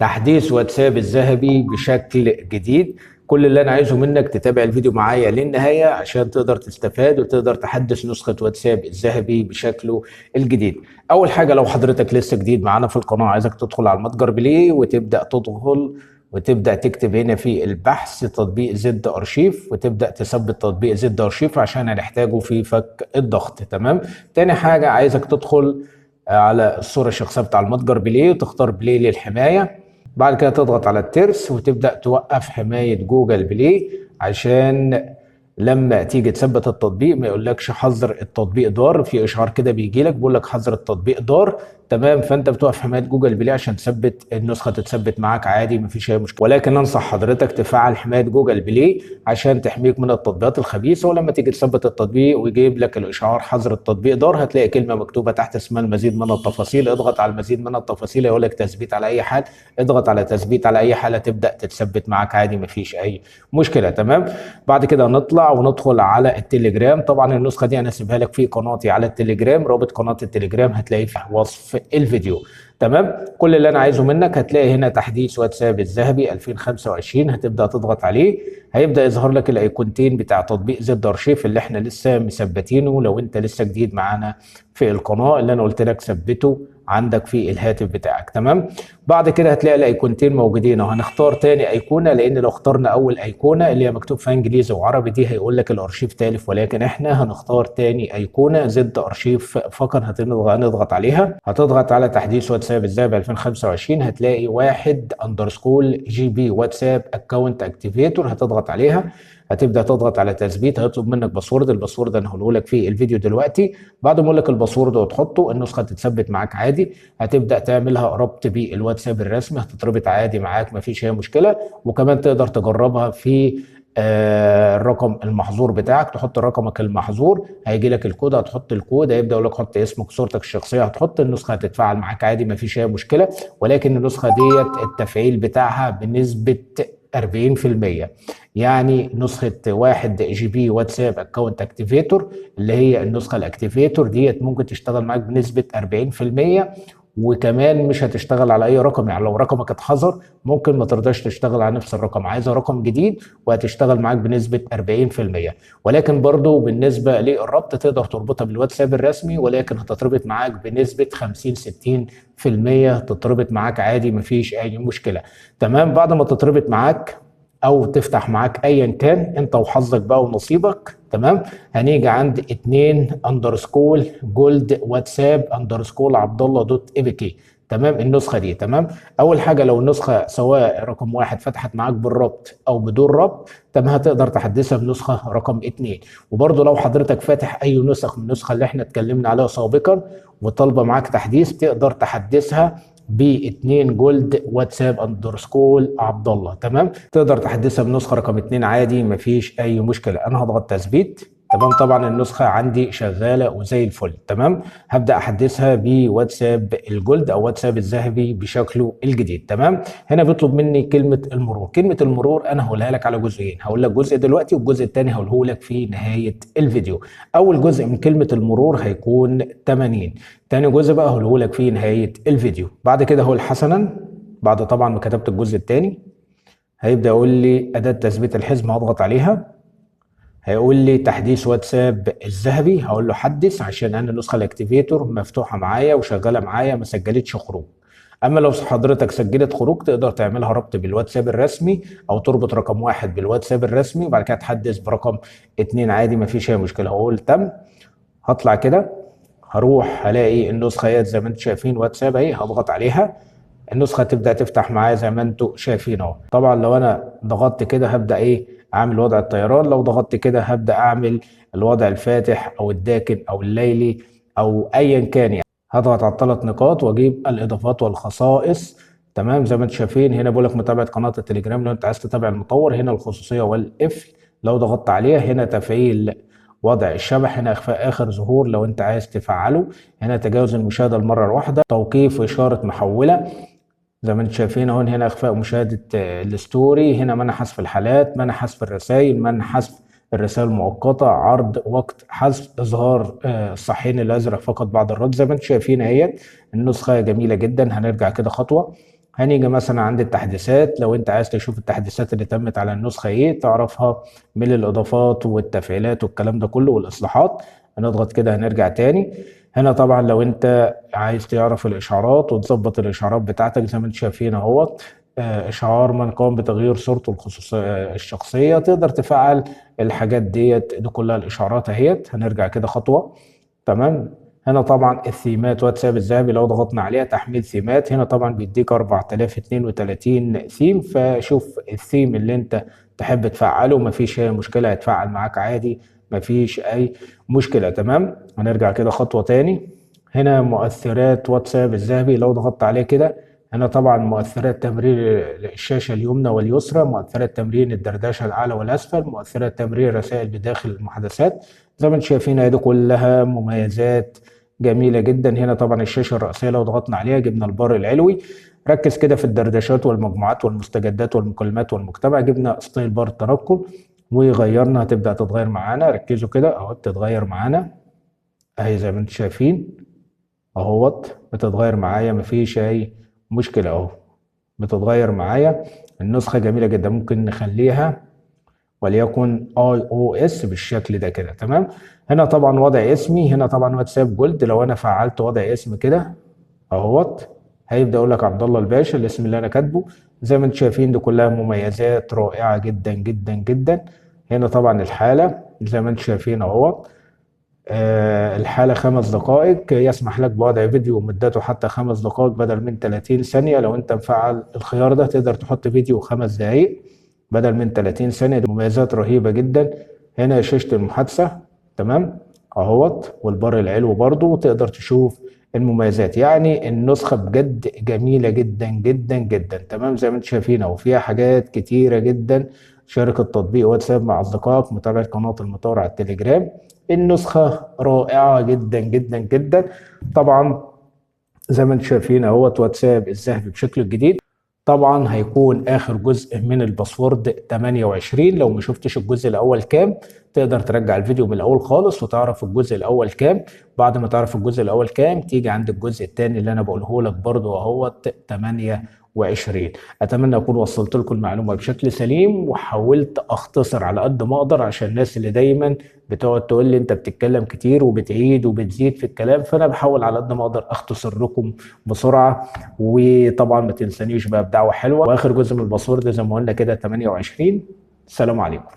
تحديث واتساب الذهبي بشكل جديد. كل اللي انا عايزه منك تتابع الفيديو معايا للنهاية عشان تقدر تستفاد وتقدر تحدث نسخة واتساب الذهبي بشكله الجديد. اول حاجة، لو حضرتك لسه جديد معانا في القناة، عايزك تدخل على المتجر بلاي وتبدأ تدخل وتبدأ تكتب هنا في البحث تطبيق زد ارشيف، وتبدأ تثبت تطبيق زد ارشيف عشان هنحتاجه في فك الضغط. تمام. تاني حاجة، عايزك تدخل على الصورة الشخصية بتاع المتجر بلاي وتختار بلاي للحماية. بعد كده تضغط على الترس وتبدأ توقف حماية جوجل بلاي عشان لما تيجي تثبت التطبيق ما يقولكش حظر التطبيق ضار. في اشعار كده بيجي لك بيقول لك حظر التطبيق ضار. تمام. فانت بتوقف حمايه جوجل بلاي عشان تثبت النسخه تتثبت معاك عادي، مفيش اي مشكله. ولكن انصح حضرتك تفعل حمايه جوجل بلاي عشان تحميك من التطبيقات الخبيثه. ولما تيجي تثبت التطبيق ويجيب لك الاشعار حظر التطبيق ضار، هتلاقي كلمه مكتوبه تحت اسمها المزيد من التفاصيل. اضغط على المزيد من التفاصيل، يقول لك تثبيت على اي حال. اضغط على تثبيت على اي حاله، تبدا تتثبت معاك عادي، مفيش اي مشكله. تمام. بعد كده نطلع وندخل على التليجرام. طبعا النسخه دي انا هسيبها لك في قناتي على التليجرام، رابط قناه التليجرام هتلاقيه في وصف الفيديو. تمام. كل اللي انا عايزه منك، هتلاقي هنا تحديث واتساب الذهبي 2025، هتبدا تضغط عليه. هيبدا يظهر لك الايقونتين بتاع تطبيق زد ارشيف اللي احنا لسه مثبتينه. لو انت لسه جديد معانا في القناه، اللي انا قلت لك ثبته عندك في الهاتف بتاعك. تمام. بعد كده هتلاقي الايقونتين موجودين، وهنختار تاني ايقونه، لان لو اخترنا اول ايقونه اللي هي مكتوب فيها انجليزي وعربي دي هيقول لك الارشيف تالف، ولكن احنا هنختار تاني ايقونه زد ارشيف فقط. هنضغط عليها. هتضغط على تحديث واتساب الذهبي 2025، هتلاقي واحد اندرسكول جي بي واتساب اكونت اكتيفيتور، هتضغط عليها. هتبدا تضغط على تثبيت. هيطلب منك باسورد. الباسورد انا هقوله لك في الفيديو دلوقتي. بعد ما اقول لك الباسورد وتحطه، النسخه تتثبت معاك عادي. هتبدا تعملها ربط بالواتساب الرسمي، هتتربط عادي معاك، مفيش اي مشكله. وكمان تقدر تجربها في الرقم المحظور بتاعك. تحط رقمك المحظور، هيجي لك الكود، هتحط الكود، هيبدا يقول لك حط اسمك صورتك الشخصيه، هتحط النسخه هتتفاعل معاك عادي، مفيش اي مشكله. ولكن النسخه ديت التفعيل بتاعها بنسبه 40%. يعني نسخة 1 جي بي واتساب اكونت اكتيفيتور اللي هي النسخة الاكتيفيتور ديت ممكن تشتغل معاك بنسبة 40%. وكمان مش هتشتغل على اي رقم. يعني لو رقمك اتحظر ممكن ما ترضاش تشتغل على نفس الرقم، عايزة رقم جديد، وهتشتغل معاك بنسبة 40%. ولكن برضو بالنسبة للربط تقدر تربطها بالواتساب الرسمي، ولكن هتتربط معاك بنسبة 50-60%. تتربط معاك عادي، مفيش اي مشكلة. تمام. بعد ما تتربط معاك او تفتح معاك ايا كان انت وحظك بقى ونصيبك. تمام. هنيجي عند 2 اندرسكول جولد واتساب اندرسكول عبد الله دوت اي بي كي. تمام. النسخه دي تمام. اول حاجه، لو النسخه سواء رقم واحد فتحت معاك بالربط او بدون ربط، تمام، هتقدر تحدثها بنسخه رقم 2. وبرضه لو حضرتك فاتح اي نسخ من النسخه اللي احنا اتكلمنا عليها سابقا وطالبه معاك تحديث، تقدر تحدثها ب2 جولد واتساب اندرسكول عبد الله. تمام. تقدر تحدثها بنسخه رقم 2 عادي، مفيش اي مشكله. انا هضغط تثبيت. تمام. طبعا النسخه عندي شغاله وزي الفل. تمام. هبدا احدثها بواتساب الجولد او واتساب الذهبي بشكله الجديد. تمام. هنا بيطلب مني كلمه المرور. كلمه المرور انا هقولها لك على جزئين، هقول لك جزء دلوقتي والجزء الثاني هقوله لك في نهايه الفيديو. اول جزء من كلمه المرور هيكون 80. تاني جزء بقى هقوله لك في نهايه الفيديو. بعد كده هقول حسنا. بعد طبعا ما كتبت الجزء الثاني هيبدا يقول لي اداه تثبيت الحزمه، هضغط عليها. هيقول لي تحديث واتساب الذهبي، هقول له حدث عشان انا النسخه الاكتيفيتور مفتوحه معايا وشغاله معايا، ما سجلتش خروج. اما لو حضرتك سجلت خروج تقدر تعملها ربط بالواتساب الرسمي، او تربط رقم واحد بالواتساب الرسمي وبعد كده تحدث برقم 2 عادي، ما فيش اي مشكله. هقول تم. هطلع كده، هروح هلاقي النسخه اهي زي ما انتم شايفين واتساب اهي، هضغط عليها. النسخه تبدا تفتح معايا زي ما انتم شايفين اهو. طبعا لو انا ضغطت كده هبدا اعمل وضع الطيران. لو ضغطت كده هبدا اعمل الوضع الفاتح او الداكن او الليلي او ايا كان. يعني هضغط على الثلاث نقاط واجيب الاضافات والخصائص. تمام. زي ما انتم شايفين هنا بقول لك متابعه قناه التليجرام لو انت عايز تتابع المطور. هنا الخصوصيه والقفل لو ضغطت عليها. هنا تفعيل وضع الشبح. هنا اخفاء اخر ظهور لو انت عايز تفعله. هنا تجاوز المشاهده المره الواحده. توقيف اشاره محوله زي ما انتم شايفين اهو. هنا اخفاء مشاهده الستوري. هنا منع حذف الحالات، منع حذف الرسائل، منع حذف الرسائل المؤقته، عرض وقت حذف، اظهار الصحين الازرق فقط بعد الرد. زي ما انتم شايفين اهيت النسخه جميله جدا. هنرجع كده خطوه هنيجي مثلا عند التحديثات، لو انت عايز تشوف التحديثات اللي تمت على النسخة ايه تعرفها من الاضافات والتفعيلات والكلام ده كله والاصلاحات. هنضغط كده هنرجع تاني. هنا طبعا لو انت عايز تعرف الاشعارات وتظبط الاشعارات بتاعتك زي ما انتم شايفين اهوت. اشعار من قام بتغيير صورته الخصوصية الشخصية، تقدر تفعل الحاجات دي كلها الاشعارات اهيت. هنرجع كده خطوة. تمام. هنا طبعا الثيمات واتساب الذهبي، لو ضغطنا عليها تحميل ثيمات، هنا طبعا بيديك 4032 ثيم. فشوف الثيم اللي انت تحب تفعله، مفيش اي مشكلة، هيتفعل معاك عادي، مفيش اي مشكلة. تمام. هنرجع كده خطوة تاني. هنا مؤثرات واتساب الذهبي، لو ضغطت عليه كده هنا طبعا مؤثرات تمرير الشاشة اليمنى واليسرى، مؤثرات تمرير الدردشة الأعلى والأسفل، مؤثرات تمرير الرسائل بداخل المحادثات. زي ما انتم شايفين دي كلها مميزات جميلة جدا. هنا طبعا الشاشة الرئيسية لو ضغطنا عليها جبنا البار العلوي. ركز كده في الدردشات والمجموعات والمستجدات والمكالمات والمجتمع، جبنا ستايل بار التنقل وغيرنا، هتبدأ تتغير معانا. ركزوا كده اهو بتتغير معانا اهي زي ما انتم شايفين اهوت بتتغير معايا، مفيش اي مشكلة اهو بتتغير معايا. النسخة جميلة جدا، ممكن نخليها وليكن اي او اس بالشكل ده كده. تمام. هنا طبعا وضع اسمي، هنا طبعا واتساب جولد، لو انا فعلت وضع اسم كده اهوت هيبدا يقول لك عبد الله الباشا الاسم اللي انا كاتبه. زي ما انتم شايفين دي كلها مميزات رائعه جدا جدا جدا. هنا طبعا الحاله زي ما انتم شايفين اهوت. الحالة 5 دقائق، يسمح لك بوضع فيديو مدته حتى 5 دقائق بدل من 30 ثانية. لو انت مفعل الخيار ده تقدر تحط فيديو 5 دقائق بدل من 30 ثانية. دي مميزات رهيبة جدا. هنا شاشة المحادثة. تمام اهوت، والبار العلوي برضو تقدر تشوف المميزات. يعني النسخة بجد جميلة جدا جدا جدا. تمام. زي ما انتم شايفين اهو فيها حاجات كتيرة جدا. شارك التطبيق واتساب مع اصدقائك، متابعة قناة المطور على التليجرام. النسخة رائعة جدا جدا جدا. طبعا زي ما انتم شايفين اهوت واتساب الذهبي بشكله الجديد. طبعا هيكون اخر جزء من الباسورد 28. لو ما شفتش الجزء الاول كام تقدر ترجع الفيديو من الاول خالص وتعرف الجزء الاول كام. بعد ما تعرف الجزء الاول كام تيجي عند الجزء الثاني اللي انا بقوله لك برضو اهوت 28. اتمنى اكون وصلت لكم المعلومه بشكل سليم وحاولت اختصر على قد ما اقدر عشان الناس اللي دايما بتقعد تقول لي انت بتتكلم كتير وبتعيد وبتزيد في الكلام، فانا بحاول على قد ما اقدر اختصر لكم بسرعه. وطبعا ما تنسانيش بقى بدعوه حلوه. واخر جزء من الباسورد زي ما قلنا كده 28. السلام عليكم.